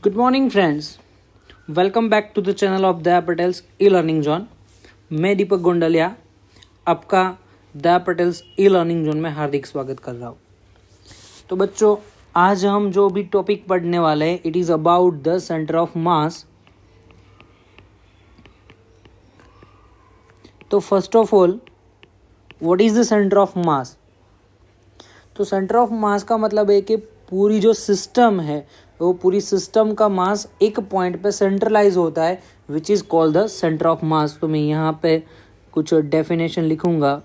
Good morning, friends. Welcome back to the channel of Daya Patels e learning zone. मैं दीपक गोंडलिया आपका दया Patels e learning zone में हार्दिक स्वागत कर रहा हूँ. तो बच्चों, आज हम जो भी टॉपिक पढ़ने वाले हैं, it is about the centre of mass. तो first of all, what is the centre of mass? तो सेंटर ऑफ मास का मतलब है कि पूरी जो सिस्टम है वो पूरी सिस्टम का मास एक पॉइंट पे सेंट्रलाइज होता है, which is called the centre of mass. तो मैं यहाँ पे कुछ डेफिनेशन लिखूंगा.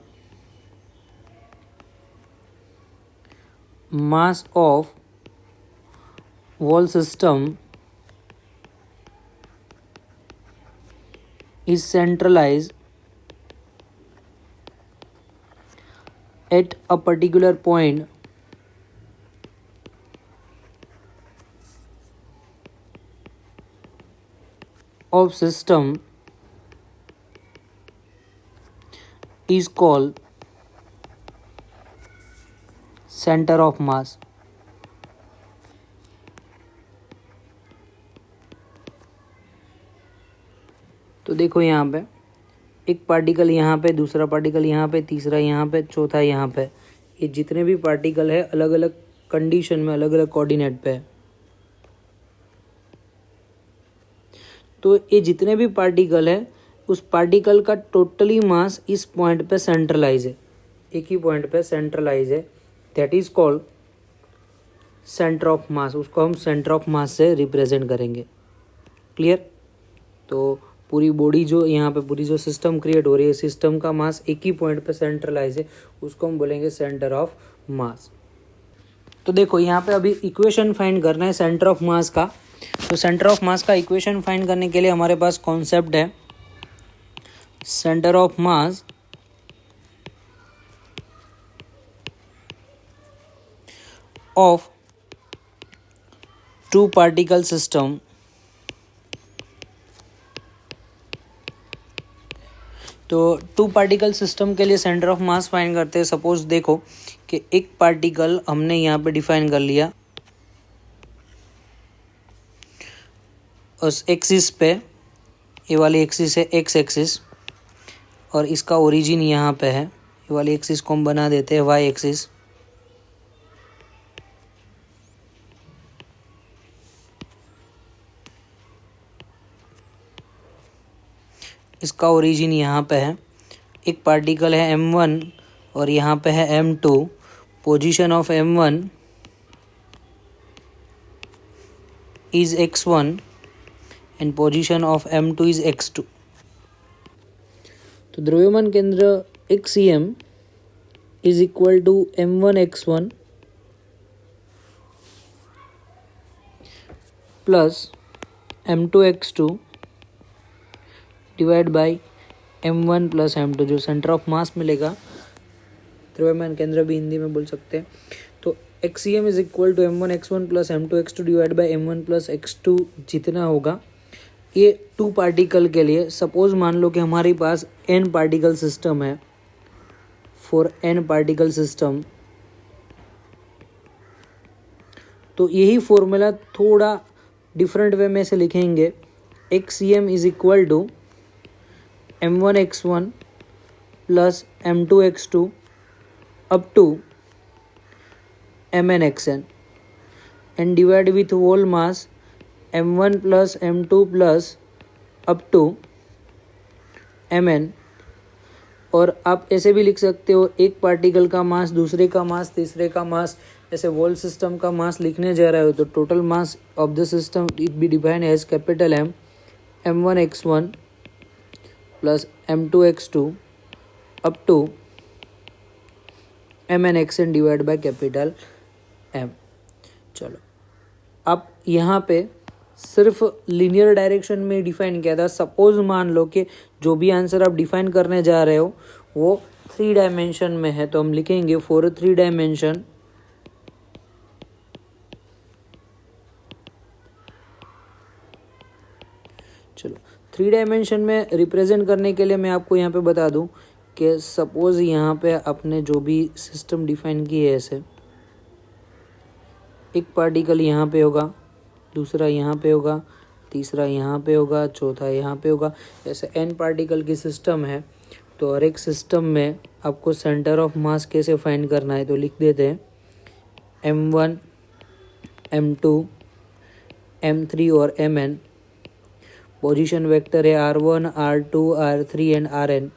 Mass of whole system is centralized at a particular point of system is called center of mass. तो देखो यहाँ पे एक पार्टिकल यहाँ पे, दूसरा पार्टिकल यहाँ पे, तीसरा यहाँ पे, चौथा यहाँ पे. ये जितने भी पार्टिकल है अलग अलग कंडीशन में, अलग अलग कोऑर्डिनेट पे है. तो ये जितने भी पार्टिकल है उस पार्टिकल का टोटली मास इस पॉइंट पे सेंट्रलाइज है, एक ही पॉइंट पे सेंट्रलाइज है. That is called centre of मास. उसको हम सेंटर ऑफ मास से रिप्रेजेंट करेंगे. क्लियर? तो पूरी बॉडी जो यहाँ पे पूरी जो सिस्टम क्रिएट हो रही है, सिस्टम का मास एक ही पॉइंट पे सेंट्रलाइज है, उसको हम बोलेंगे सेंटर ऑफ मास. तो देखो यहाँ पे अभी इक्वेशन फाइंड करना है सेंटर ऑफ मास का. तो सेंटर ऑफ मास का इक्वेशन फाइंड करने के लिए हमारे पास कॉन्सेप्ट है centre of mass of two particle system. तो टू पार्टिकल सिस्टम के लिए सेंटर ऑफ मास फाइंड करते हैं. सपोज देखो कि एक पार्टिकल हमने यहाँ पे डिफाइन कर लिया उस एक्सिस पे. ये वाली एक्सिस है एक्स एक्सिस और इसका ओरिजिन यहाँ पे है. ये वाली एक्सिस को हम बना देते हैं वाई एक्सिस. इसका ओरिजिन यहाँ पे है. एक पार्टिकल है m1 और यहाँ पे है m2. Position of m1 is x1 and position of m2 is x2. तो द्रव्यमान केंद्र xcm is equal to m1 x1 plus m2 x2 divide by m1 plus m2. जो सेंटर ऑफ मास मिलेगा, द्रव्यमान केंद्र भी हिंदी में बोल सकते हैं. तो xcm is equal to m1 x1 plus m2 x2 divide by m1 plus x2 जितना होगा. ये टू पार्टिकल के लिए. सपोज मान लो कि हमारे पास n पार्टिकल सिस्टम है. फॉर n पार्टिकल सिस्टम तो यही फॉर्मूला थोड़ा डिफरेंट वे में से लिखेंगे. xcm is equal to m1 x1 plus m2 x2 up to mn xn and divide with whole mass m1 plus m2 plus up to mn. और आप ऐसे भी लिख सकते हो, एक पार्टिकल का मास, दूसरे का मास, तीसरे का मास, ऐसे होल सिस्टम का मास लिखने जा रहे हो तो total mass of the system it be defined as capital M m1 x1 plus m2 x2 up to mn xn divide by capital M. चलो, अब यहाँ पे सिर्फ लीनियर डायरेक्शन में डिफाइन किया था. सपोज मान लो कि जो भी आंसर आप डिफाइन करने जा रहे हो वो 3 डायमेंशन में है, तो हम लिखेंगे फॉर 3 डायमेंशन चलो 3 डायमेंशन में रिप्रेजेंट करने के लिए मैं आपको यहाँ पे बता दूं कि सपोज यहाँ पे आपने जो भी सिस्टम डिफाइन की है, ऐसे एक पार्टिकल यहाँ पे होगा, दूसरा यहाँ पे होगा, तीसरा यहाँ पे होगा, चौथा यहाँ पे होगा। ऐसे n पार्टिकल की सिस्टम है, तो हर एक सिस्टम में आपको सेंटर ऑफ मास कैसे फाइंड करना है, तो लिख देते हैं m1, m2, m3 और mn। पोजीशन वेक्टर है r1, r2, r3 and rn।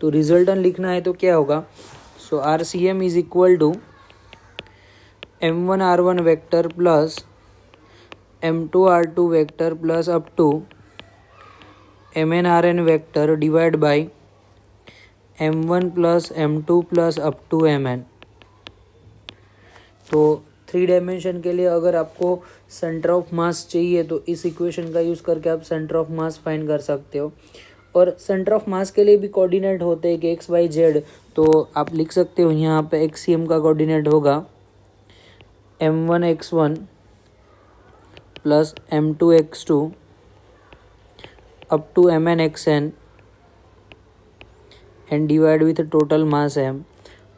तो रिजल्टेंट लिखना है तो क्या होगा, so RCM is equal to m1 r1 vector plus m2 r2 vector plus up to mn rn vector divide by m1 plus m2 plus up to mn। तो 3 dimension के लिए अगर आपको सेंटर ऑफ मास चाहिए तो इस इक्वेशन का use करके आप सेंटर ऑफ मास फाइंड कर सकते हो। और सेंटर ऑफ मास के लिए भी कोऑर्डिनेट होते हैं कि एक्स वाई जेड, तो आप लिख सकते हो यहाँ पे एक्सीएम का कोऑर्डिनेट होगा m1 x1 plus m2 x2 up to mn xn and divide with total mass m।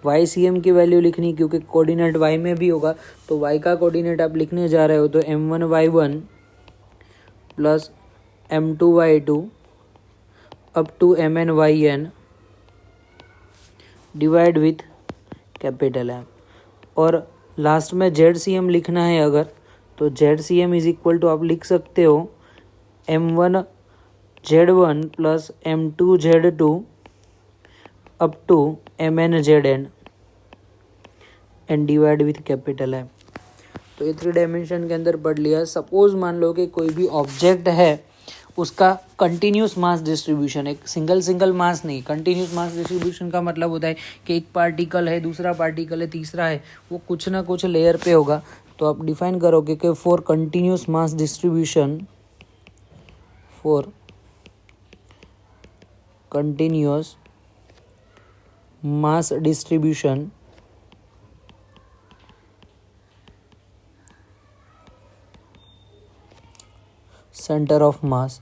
Y C M की वैल्यू लिखनी, क्योंकि कोऑर्डिनेट वाई में भी होगा, तो वाई का कोऑर्डिनेट आप लिखने जा रहे हो तो m1 y1 plus m2 y2 up to mn yn divide with capital M। और लास्ट में ZCM लिखना है अगर, तो ZCM इज इक्वल टू आप लिख सकते हो m1 z1 plus m2 z2 up to mn zn and divide with capital M। तो ये 3 डायमेंशन के अंदर पढ़ लिया। सपोज मान लो कि कोई भी ऑब्जेक्ट है, उसका कंटिन्यूस मास डिस्ट्रीब्यूशन, एक सिंगल मास नहीं, कंटिन्यूस मास डिस्ट्रीब्यूशन का मतलब होता है कि एक पार्टिकल है, दूसरा पार्टिकल है, तीसरा है, वो कुछ ना कुछ लेयर पे होगा। तो आप डिफाइन करोगे कि for continuous mass distribution, for continuous mass distribution centre of मास।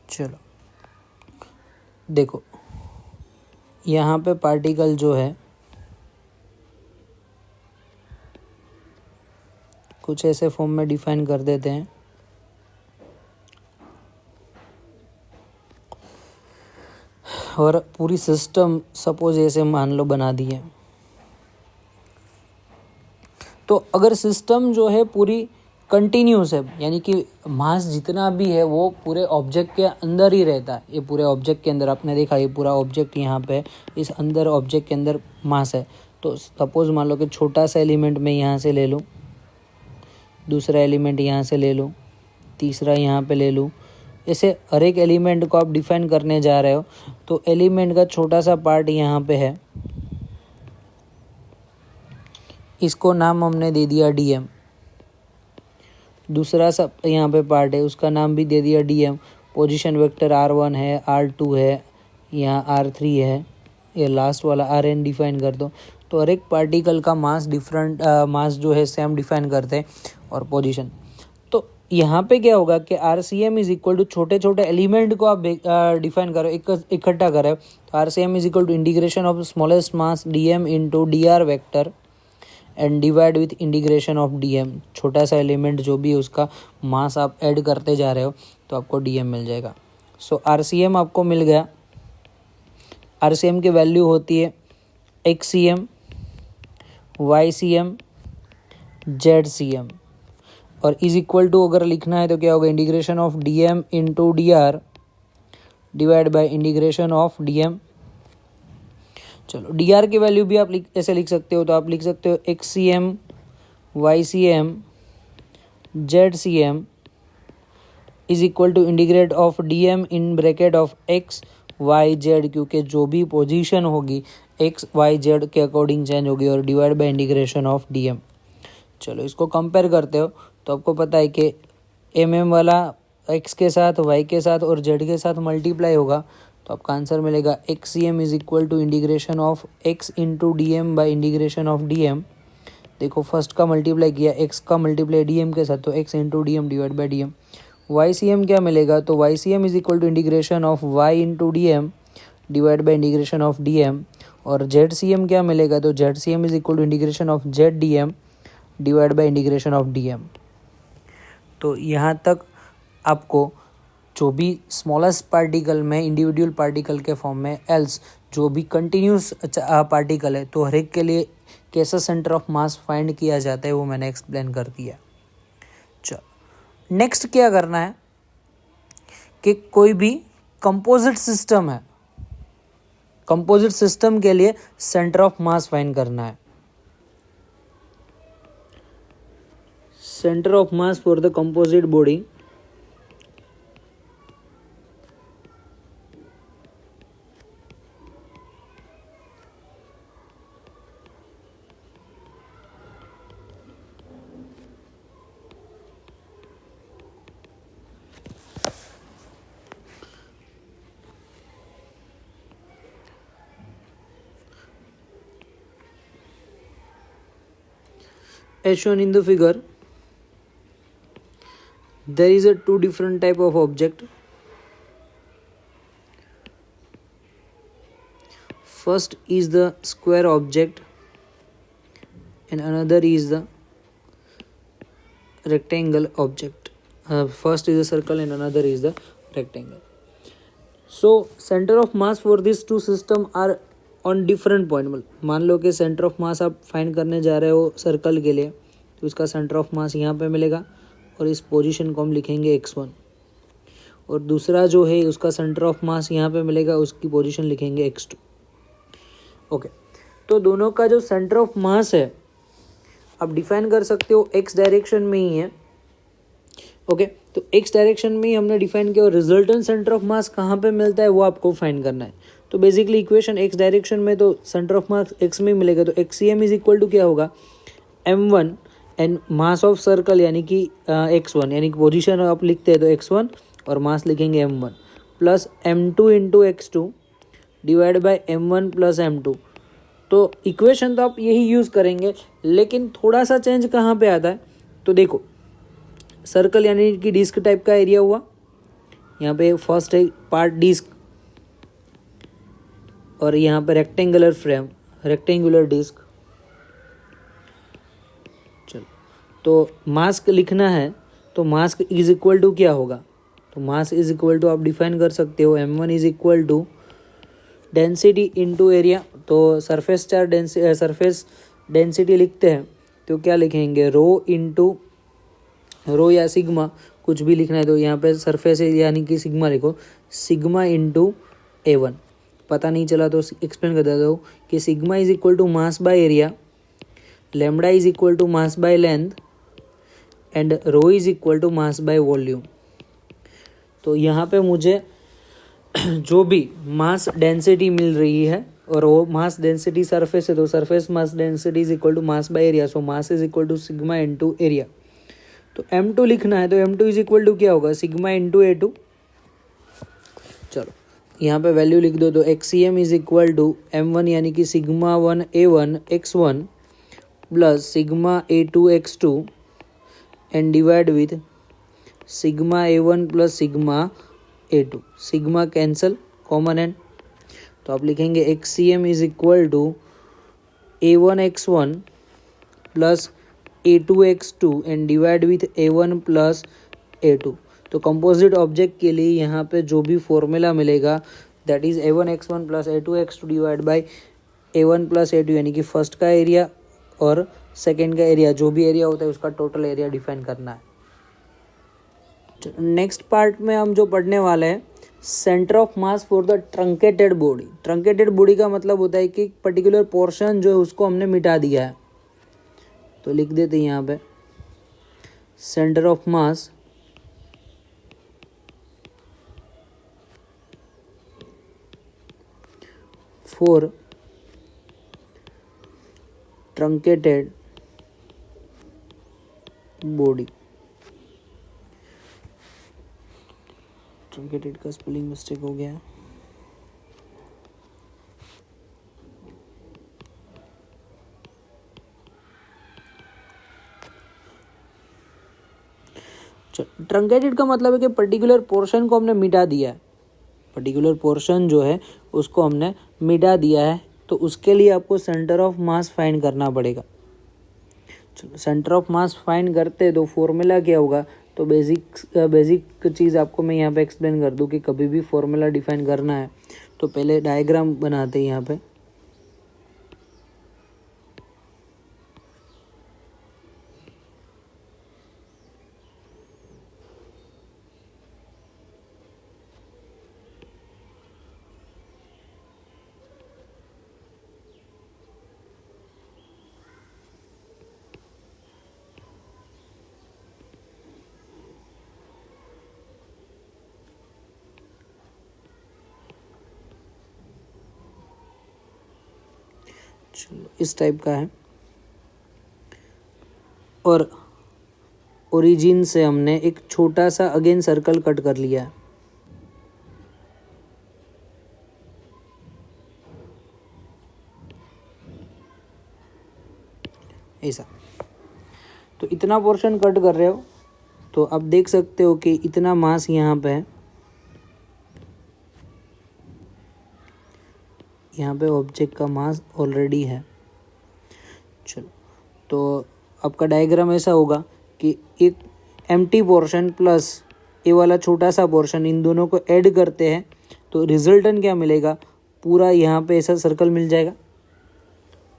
चलो देखो, यहाँ पे पार्टिकल जो है कुछ ऐसे फॉर्म में डिफाइन कर देते हैं। और पूरी सिस्टम सपोज ऐसे मान लो बना दी है। तो अगर सिस्टम जो है पूरी कंटिन्यूस है, यानी कि मास जितना भी है वो पूरे ऑब्जेक्ट के अंदर ही रहता है। ये पूरे ऑब्जेक्ट के अंदर आपने देखा, ये पूरा ऑब्जेक्ट यहाँ पे, इस अंदर ऑब्जेक्ट के अंदर मास है। तो सपोज मान लो कि छोटा सा एलिमेंट मैं यहाँ से ले लूँ, दूसरा एलिमेंट यहाँ से ले लूँ, तीसरा यहाँ पे ले लूँ, ऐसे हर एक एलिमेंट को आप डिफाइन करने जा रहे हो। तो एलिमेंट का छोटा सा पार्ट यहाँ पे है, इसको नाम हमने दे दिया DM। दूसरा सब यहाँ पे पार्ट है, उसका नाम भी दे दिया DM। पोजीशन वेक्टर R1 है, R2 है, यहाँ R3 है, ये लास्ट वाला Rn डिफाइन कर दो। तो हर एक पार्टिकल का मास डिफरेंट मास जो है सेम डिफाइन करते हैं और पोजीशन। तो यहाँ पे क्या होगा कि RCM इज इक्वल टू छोटे छोटे एलिमेंट को आप डिफाइन करो, इकट्ठा करें। तो RCM is equal to integration of smallest mass DM into DR vector and divide with integration of DM। छोटा सा एलिमेंट जो भी उसका मास आप ऐड करते जा रहे हो तो आपको DM मिल जाएगा। सो RCM आपको मिल गया। RCM की वैल्यू होती है XCM, YCM, ZCM और इज इक्वल टू अगर लिखना है तो क्या होगा, integration of DM into DR divide by integration of DM। चलो DR की वैल्यू भी आप ऐसे लिख सकते हो, तो आप लिख सकते हो XCM, YCM, ZCM is equal to integrate of DM in bracket of X, Y, Z, क्योंकि जो भी पोजीशन होगी X, Y, Z के अकॉर्डिंग चेंज होगी, और divide by integration of DM। चलो इसको कंपेयर करते हो तो आपको पता है कि MM वाला X के साथ, Y के साथ और Z के साथ मल्टीप्लाई होगा, तो आपका आंसर मिलेगा XCM is equal to integration of X into DM by integration of DM। देखो फर्स्ट का मल्टीप्लाई किया, X का मल्टीप्लाई DM के साथ, तो X into DM divide by DM। YCM क्या मिलेगा, तो YCM is equal to integration of Y into DM divide by integration of D M, और जेड सी एम क्या मिलेगा, तो Z C M is equal to integration of Z D M divide by integration of D M. तो यहाँ तक आपको जो भी स्मॉलेस्ट पार्टिकल में इंडिविजुअल पार्टिकल के फॉर्म में, एल्स जो भी कंटिन्यूस पार्टिकल है, तो हर एक के लिए कैसा सेंटर ऑफ मास फाइंड किया जाता है वो मैंने एक्सप्लेन कर दिया। चलो नेक्स्ट क्या करना है कि कोई भी कंपोजिट सिस्टम है, कंपोजिट सिस्टम के लिए सेंटर ऑफ मास फाइंड करना है। Centre of mass for the composite body, as shown in the figure, there is a two different type of object. First is the square object and another is the rectangle object. First is a circle and another is the rectangle. So center of mass for these two system are on different point. मान लो कि centre of मास आप find करने जा रहे हो circle के लिए, तो इसका सेंटर ऑफ मास यहाँ पे मिलेगा और इस पोजीशन को हम लिखेंगे x1, और दूसरा जो है उसका सेंटर ऑफ मास यहाँ पे मिलेगा, उसकी पोजीशन लिखेंगे x2। ओके, तो दोनों का जो सेंटर ऑफ मास है आप डिफाइन कर सकते हो x डायरेक्शन में ही है। ओके, तो x डायरेक्शन में ही हमने डिफाइन किया, और रिजल्टेंट सेंटर ऑफ मास कहाँ पे मिलता है वो आपको फाइंड करना है। तो बेसिकली इक्वेशन x डायरेक्शन में तो सेंटर ऑफ मास x में मिलेगा, तो XCM इज इक्वल टू क्या होगा, m1 and mass of circle यानी कि x1, यानी कि पोजीशन आप लिखते हैं तो x1 और मास लिखेंगे m1 plus m2 into x2 divide by m1 plus m2। तो इक्वेशन तो आप यही यूज़ करेंगे, लेकिन थोड़ा सा चेंज कहाँ पे आता है, तो देखो सर्कल यानी कि डिस्क टाइप का एरिया हुआ, यहाँ पे फर्स्ट है पार्ट डिस्क, और यहाँ पे रेक्टेंगुलर फ्रेम, रेक्टेंगुलर डिस्क। चलो, तो मास्क लिखना है तो मास्क इज इक्वल टू क्या होगा, तो मास इज इक्वल टू आप डिफाइन कर सकते हो m1 is equal to density into area. तो सरफेस चार्ज सरफेस डेंसिटी लिखते हैं तो क्या लिखेंगे, रो इनटू रो या सिग्मा, कुछ भी लिखना है तो यहाँ पे सरफेस यानी कि सिग्मा लिखो, सिग्मा इंटू A1। पता नहीं चला तो एक्सप्लेन कर देता हूँ कि sigma is equal to mass by area, lambda is equal to mass by length and rho is equal to mass by volume. तो यहाँ पे मुझे जो भी मास डेंसिटी मिल रही है और वो मास डेंसिटी सरफेस है, तो surface mass density is equal to mass by area, so mass is equal to sigma into area. तो m2 लिखना है तो m2 इज इक्वल टू क्या होगा, सिग्मा इंटू A2। चलो यहाँ पे वैल्यू लिख दो, तो XCM is equal to m1 यानी कि sigma 1 A1 x1 plus sigma A2 x2 and divide with sigma A1 plus sigma A2। Sigma cancel, common and, तो आप लिखेंगे XCM is equal to A1 x1 plus A2 x2 and divide with A1 plus A2। तो composite object के लिए यहाँ पे जो भी फॉर्मूला मिलेगा that is A1 x1 plus A2 x2 divide by A1 plus A2, यानी कि फर्स्ट का एरिया और सेकेंड का एरिया, जो भी एरिया होता है उसका टोटल एरिया डिफाइन करना है। नेक्स्ट पार्ट में हम जो पढ़ने वाले हैं centre of mass for the truncated body. Truncated body का मतलब होता है कि पर्टिकुलर पोर्शन जो है उसको हमने मिटा दिया है, तो लिख देते हैं यहाँ पे centre of mass for truncated body. Truncated का स्पेलिंग मिस्टेक हो गया है। ट्रंकेटेड का मतलब है कि पर्टिकुलर पोर्शन को हमने मिटा दिया है, पर्टिकुलर पोर्शन जो है उसको हमने मिटा दिया है, तो उसके लिए आपको सेंटर ऑफ मास फाइंड करना पड़ेगा। चलो सेंटर ऑफ मास फाइंड करते तो फॉर्मूला क्या होगा, तो बेसिक चीज़ आपको मैं यहाँ पे एक्सप्लेन कर दूँ कि कभी भी फॉर्मूला डिफाइन करना है तो पहले डायग्राम बनाते हैं यहाँ पे। चलो इस टाइप का है, और ओरिजिन से हमने एक छोटा सा अगेन सर्कल कट कर लिया है। ऐसा, तो इतना पोर्शन कट कर रहे हो तो आप देख सकते हो कि इतना मास यहाँ पे है, यहाँ पे ऑब्जेक्ट का मास ऑलरेडी है। चलो तो आपका डायग्राम ऐसा होगा कि एक एम्प्टी पोर्शन प्लस ये वाला छोटा सा पोर्शन, इन दोनों को ऐड करते हैं तो रिजल्टेंट क्या मिलेगा, पूरा यहाँ पे ऐसा सर्कल मिल जाएगा।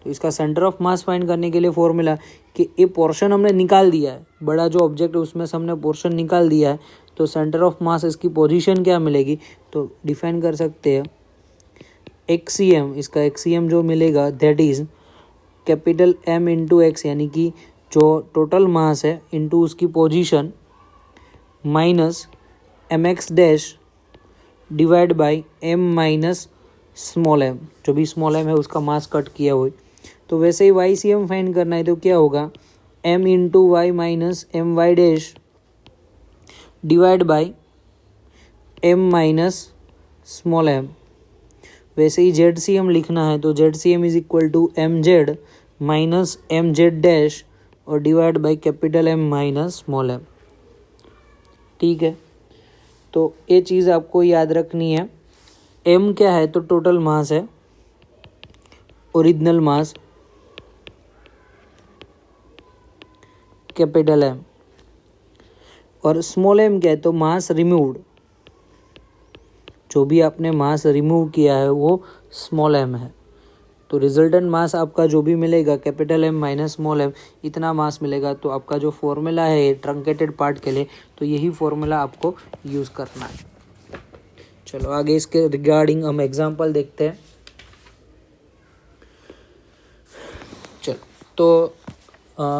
तो इसका सेंटर ऑफ मास फाइंड करने के लिए फॉर्मूला कि ये पोर्शन हमने निकाल दिया है, बड़ा जो ऑब्जेक्ट है उसमें से हमने पोर्शन निकाल दिया है, तो सेंटर ऑफ मास इसकी पोजीशन क्या मिलेगी, तो डिफाइन कर सकते हैं एक्सीएम। इसका एक्सीएम जो मिलेगा that is capital M into X, यानी कि जो टोटल मास है इंटू उसकी position minus M X dash divide by M minus small M, जो भी स्मॉल एम है उसका मास कट किया हुआ। तो वैसे ही वाई सी एम फाइंड करना है तो क्या होगा, M into Y minus M Y dash divide by M minus small M. वैसे ही जेड सी एम लिखना है तो Z C M is equal to M Z minus M Z dash और divide by capital M minus small M. ठीक है, तो ये चीज़ आपको याद रखनी है। एम क्या है, तो टोटल मास है, ओरिजिनल मास कैपिटल एम, और स्मॉल एम क्या है, तो मास रिमूव्ड, जो भी आपने मास रिमूव किया है वो स्मॉल एम है। तो रिजल्टेंट मास आपका जो भी मिलेगा capital M minus small M, इतना मास मिलेगा। तो आपका जो फॉर्मूला है ट्रंकेटेड पार्ट के लिए, तो यही फॉर्मूला आपको यूज़ करना है। चलो आगे इसके रिगार्डिंग हम एग्जांपल देखते हैं। चलो तो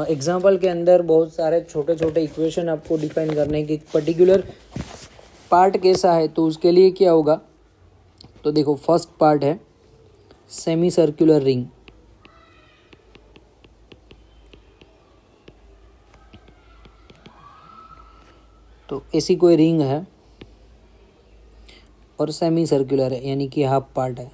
एग्जांपल के अंदर बहुत सारे छोटे छोटे इक्वेशन आपको डिफाइन करने की, पर्टिकुलर पार्ट कैसा है तो उसके लिए क्या होगा, तो देखो फर्स्ट पार्ट है सेमी सर्कुलर रिंग। तो ऐसी कोई रिंग है और सेमी सर्कुलर है, यानी कि हाफ पार्ट है।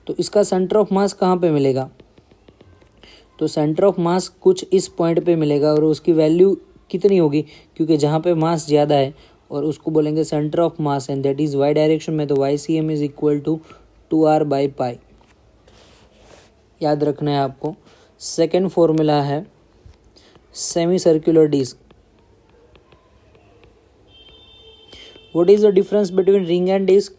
तो इसका सेंटर ऑफ मास कहाँ पे मिलेगा, तो सेंटर ऑफ मास कुछ इस पॉइंट पे मिलेगा, और उसकी वैल्यू कितनी होगी, क्योंकि जहाँ पे मास ज़्यादा है और उसको बोलेंगे centre of mass, and that is Y direction में, तो Y C M is equal to 2r by pi. याद रखना है आपको। सेकेंड फॉर्मूला है semi circular disc. What is the difference between ring and disc,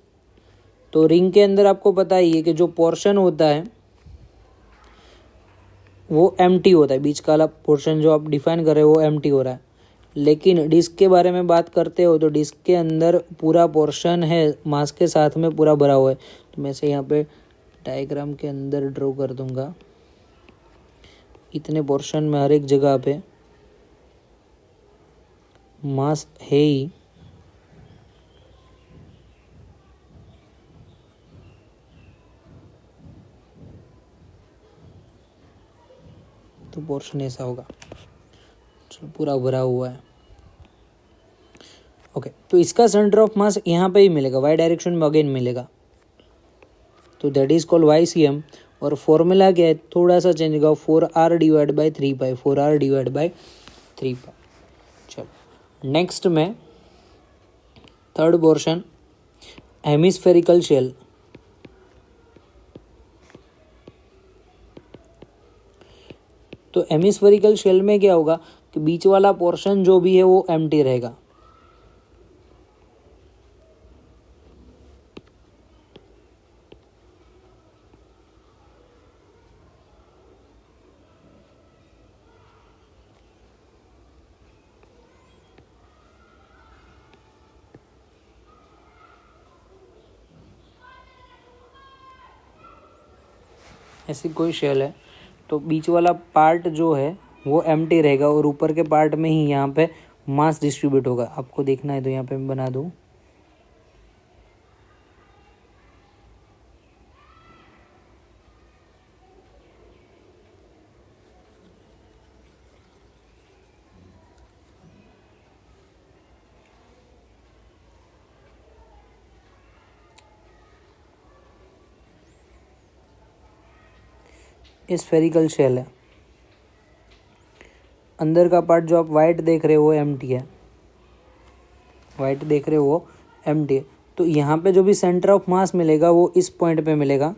तो रिंग के अंदर आपको पता ही है कि जो पोर्शन होता है वो एम्प्टी होता है, बीच का वाला पोर्शन जो आप डिफाइन कर रहे हो वो एम्प्टी हो रहा है। लेकिन डिस्क के बारे में बात करते हो तो डिस्क के अंदर पूरा पोर्शन है मास के साथ में पूरा भरा हुआ है। तो मैं से यहाँ पे डायग्राम के अंदर ड्रॉ कर दूंगा, इतने पोर्शन में हर एक जगह पे मास है ही, तो पोर्शन ऐसा होगा, चलो पूरा भरा हुआ है। ओके, तो इसका सेंटर ऑफ मास यहाँ पे ही मिलेगा, वाई डायरेक्शन में अगेन मिलेगा, तो that is called Y C M. और फॉर्मूला क्या है, थोड़ा सा चेंज होगा, 4r divide by 3 pi, 4r divide by 3 pi. Next में थर्ड पोर्शन हेमिस्फेरिकल शेल। तो हेमिस्फेरिकल शेल में क्या होगा कि बीच वाला पोर्शन जो भी है वो एम्प्टी रहेगा। ऐसी कोई शेल है तो बीच वाला पार्ट जो है वो एम्प्टी रहेगा और ऊपर के पार्ट में ही यहाँ पे मास डिस्ट्रीब्यूट होगा। आपको देखना है तो यहाँ पे मैं बना दूँ। स्फेरिकल शेल है। अंदर का पार्ट जो आप वाइट देख रहे हो वो एम्प्टी है। वाइट देख रहे हो वो एम्प्टी है। तो यहाँ पे जो भी सेंटर ऑफ मास मिलेगा वो इस पॉइंट पे मिलेगा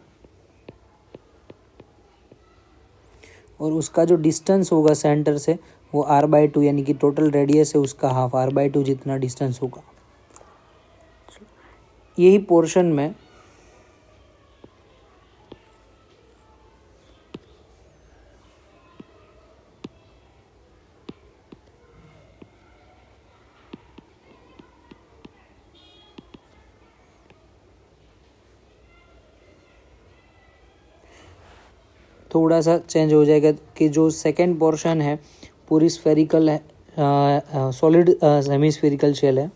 और उसका जो डिस्टेंस होगा सेंटर से वो r/2 यानी कि टोटल रेडियस है उसका हाफ r/2 जितना डिस्टेंस होगा। यही पोर्शन में थोड़ा सा चेंज हो जाएगा कि जो सेकेंड पोर्शन है पूरी स्फेरिकल है, सॉलिड सेमी स्फेरिकल शेल है।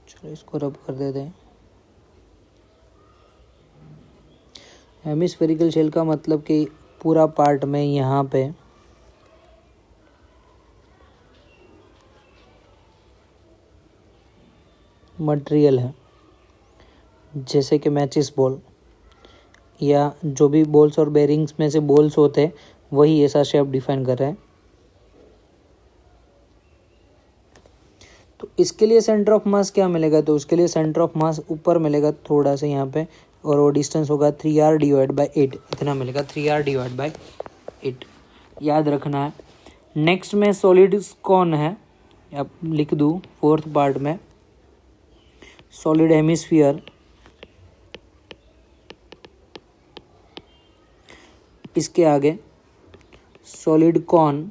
चलो इसको रब कर देते हैं। हेमिस्फेरिकल शेल का मतलब कि पूरा पार्ट में यहाँ पे मटेरियल है, जैसे कि मैचिस बॉल या जो भी बॉल्स और बेरिंग्स में से बॉल्स होते हैं वही ऐसा शेप डिफाइन कर रहा है। तो इसके लिए सेंटर ऑफ मास क्या मिलेगा, तो उसके लिए सेंटर ऑफ मास ऊपर मिलेगा थोड़ा सा यहाँ पे और वो डिस्टेंस होगा 3r/8 इतना मिलेगा 3r/8 याद रखना है। नेक्स्ट में सॉलिड कौन है आप लिख दूँ फोर्थ पार्ट में सॉलिड हेमिस्फीयर। इसके आगे सॉलिड कॉन।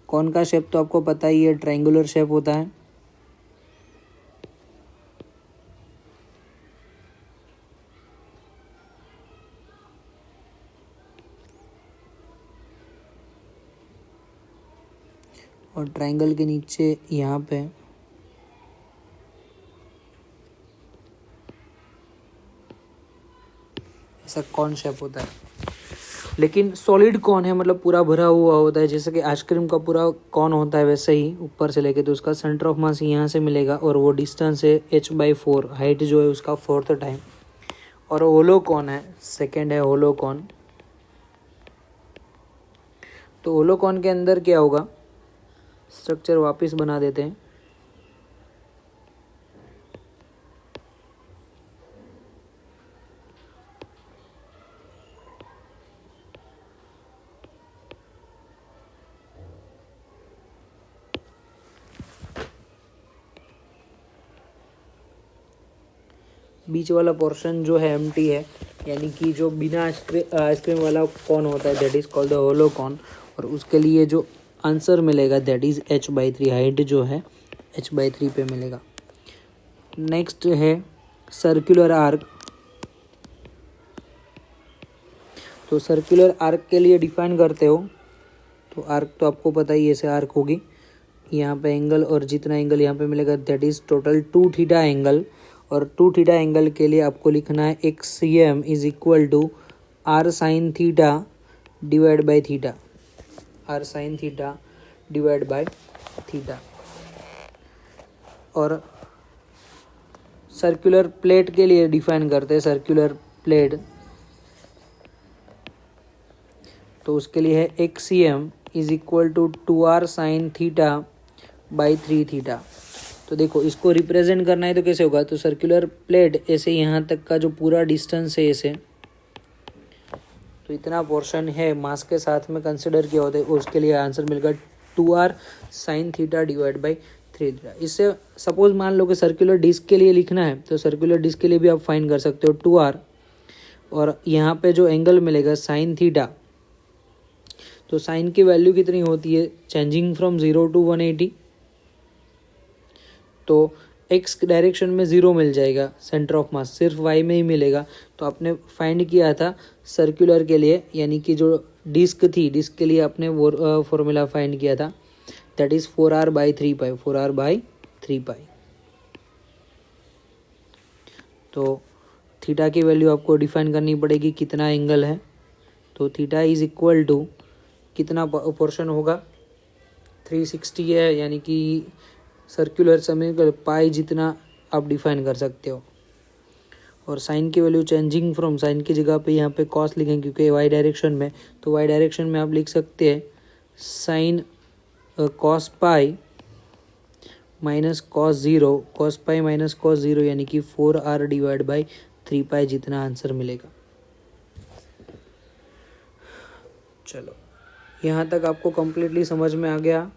कॉन का शेप तो आपको पता ही है ट्रायंगुलर शेप होता है। और ट्रायंगल के नीचे यहाँ पे ऐसा कॉन शेप होता है। लेकिन सॉलिड कॉन है मतलब पूरा भरा हुआ होता है, जैसे कि आइसक्रीम का पूरा कॉन होता है वैसे ही ऊपर से लेके। तो उसका सेंटर ऑफ मास यहाँ से मिलेगा और वो डिस्टेंस है h/4 हाइट जो है उसका 4th टाइम। और होलो कॉन है सेकेंड है होलो कॉन। तो होलो कॉन के अंदर क्या होगा स्ट्रक्चर वापस बना देते हैं। बीच वाला पोर्शन जो है एम्प्टी है यानी कि जो बिना आइसक्रीम वाला कॉन होता है that is called the hollow cone. और उसके लिए जो आंसर मिलेगा दैट इज h/3 हाइट जो है h/3 पे मिलेगा। नेक्स्ट है सर्कुलर आर्क। तो सर्कुलर आर्क के लिए डिफाइन करते हो तो आर्क तो आपको पता ही ऐसे आर्क होगी। यहाँ पे एंगल और जितना एंगल यहाँ पे मिलेगा दैट इज टोटल 2θ एंगल। और 2θ एंगल के लिए आपको लिखना है एक cm is equal to r sin theta divide by theta. r sin theta divide by theta. और सर्कुलर प्लेट के लिए डिफाइन करते हैं सर्कुलर प्लेट तो उसके लिए है XCM is equal to 2r sin theta by 3 theta. तो देखो इसको रिप्रेजेंट करना है तो कैसे होगा, तो सर्कुलर प्लेट ऐसे यहाँ तक का जो पूरा डिस्टेंस है ऐसे, तो इतना पोर्शन है मास के साथ में कंसिडर किया होता है, उसके लिए आंसर मिलेगा 2r sin theta divide by 3 theta. इससे सपोज मान लो कि सर्कुलर डिस्क के लिए लिखना है, तो सर्कुलर डिस्क के लिए भी आप फाइंड कर सकते हो 2r, और यहाँ पे जो एंगल मिलेगा sin थीटा, तो साइन की वैल्यू कितनी होती है, चेंजिंग फ्रॉम 0 to 180, तो एक्स डायरेक्शन में 0 मिल जाएगा सेंटर ऑफ मास, सिर्फ वाई में ही मिलेगा। तो आपने फाइंड किया था सर्कुलर के लिए, यानी कि जो डिस्क थी, डिस्क के लिए आपने वो फॉर्मूला फाइंड किया था, that is 4r by 3 pi, 4r by 3 पाई। तो थीटा की वैल्यू आपको डिफाइन करनी पड़ेगी, कितना एंगल है, तो थीटा इज इक्वल टू कितना पोर्शन होगा, 360 है, यानी कि सर्कुलर समीकरण पाई जितना आप डिफाइन कर सकते हो। और साइन की वैल्यू चेंजिंग फ्रॉम, साइन की जगह पे यहाँ पे कॉस लिखेंगे क्योंकि वाई डायरेक्शन में, तो वाई डायरेक्शन में आप लिख सकते हैं sine cos pi minus cos 0, cos pi minus cos 0, यानी कि 4r डिवाइड बाई 3 पाई जितना आंसर मिलेगा। चलो यहाँ तक आपको कंप्लीटली समझ में आ गया।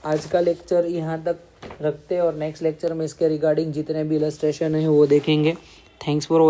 आज का लेक्चर यहाँ तक रखते हैं और नेक्स्ट लेक्चर में इसके रिगार्डिंग जितने भी इलस्ट्रेशन है वो देखेंगे। Thanks for